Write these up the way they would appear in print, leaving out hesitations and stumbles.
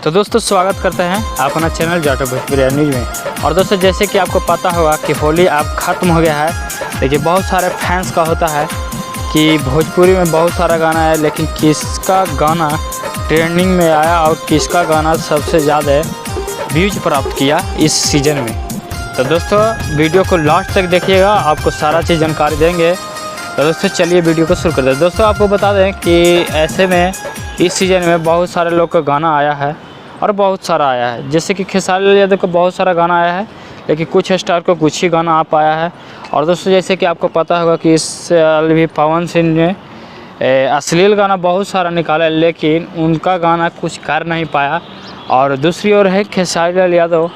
तो दोस्तों स्वागत करते हैं अपना चैनल जाटो भोजपुरी न्यूज़ में। और दोस्तों जैसे कि आपको पता होगा कि होली अब ख़त्म हो गया है। देखिए बहुत सारे फैंस का होता है कि भोजपुरी में बहुत सारा गाना है, लेकिन किसका गाना ट्रेंडिंग में आया और किसका गाना सबसे ज़्यादा व्यूज प्राप्त किया इस सीज़न में। तो दोस्तों वीडियो को लास्ट तक देखिएगा, आपको सारा चीज़ जानकारी देंगे। तो दोस्तों चलिए वीडियो को शुरू करते हैं। दोस्तों आपको बता दें कि ऐसे में इस सीज़न में बहुत सारे लोग का गाना आया है और बहुत सारा आया है। जैसे कि खेसारी लाल यादव का बहुत सारा गाना आया है, लेकिन कुछ स्टार को कुछ ही गाना आ पाया है। और दोस्तों जैसे कि आपको पता होगा कि इस साल भी पवन सिंह ने अश्लील गाना बहुत सारा निकाला, लेकिन उनका गाना कुछ कर नहीं पाया। और दूसरी ओर है खेसारी लाल यादव,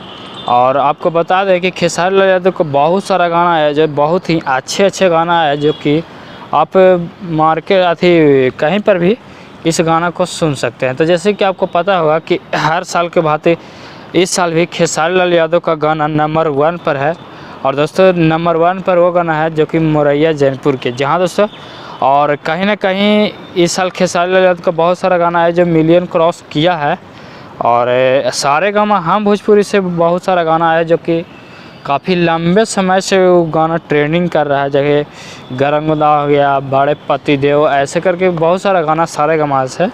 और आपको बता दें कि खेसारी लाल यादव को बहुत सारा गाना है जो बहुत ही अच्छे गाना है, जो कि आप मार्केट कहीं पर भी इस गाना को सुन सकते हैं। तो जैसे कि आपको पता होगा कि हर साल के भांति इस साल भी खेसारी लाल यादव का गाना नंबर 1 पर है। और दोस्तों नंबर 1 पर वो गाना है जो कि मोरैया जैनपुर के, जहां दोस्तों और कहीं ना कहीं इस साल खेसारी लाल यादव का बहुत सारा गाना है जो मिलियन क्रॉस किया है। और सारे गामा हम भोजपुरी से बहुत सारा गाना है जो कि काफ़ी लंबे समय से वो गाना ट्रेंडिंग कर रहा है। जगह गरंगदा हो गया, बड़े पति देव, ऐसे करके बहुत सारा गाना सारे गामा से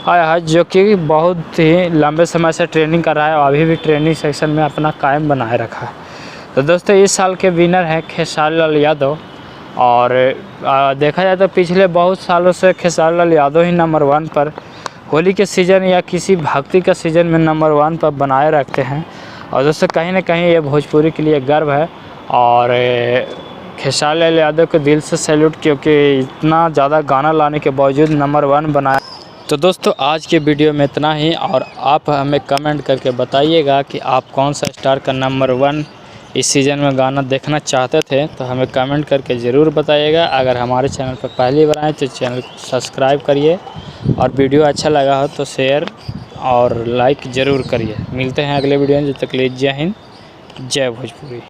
आया है जो कि बहुत ही लंबे समय से ट्रेंडिंग कर रहा है और अभी भी ट्रेंडिंग सेक्शन में अपना कायम बनाए रखा है। तो दोस्तों इस साल के विनर हैं खेसारी लाल यादव। और देखा जाए तो पिछले बहुत सालों से खेसारी लाल यादव ही नंबर 1 पर होली के सीज़न या किसी भक्ति का सीज़न में नंबर 1 पर बनाए रखते हैं। और दोस्तों कहीं ना कहीं ये भोजपुरी के लिए गर्व है। और खेसारी लाल यादव को दिल से सैल्यूट, क्योंकि इतना ज़्यादा गाना लाने के बावजूद नंबर 1 बनाया। तो दोस्तों आज के वीडियो में इतना ही, और आप हमें कमेंट करके बताइएगा कि आप कौन सा स्टार का नंबर 1 इस सीज़न में गाना देखना चाहते थे, तो हमें कमेंट करके ज़रूर बताइएगा। अगर हमारे चैनल पर पहली बार आए तो चैनल को सब्सक्राइब करिए, और वीडियो अच्छा लगा हो तो शेयर और लाइक ज़रूर करिए। मिलते हैं अगले वीडियो में, जब तक के लिए जय हिंद जय भोजपुरी।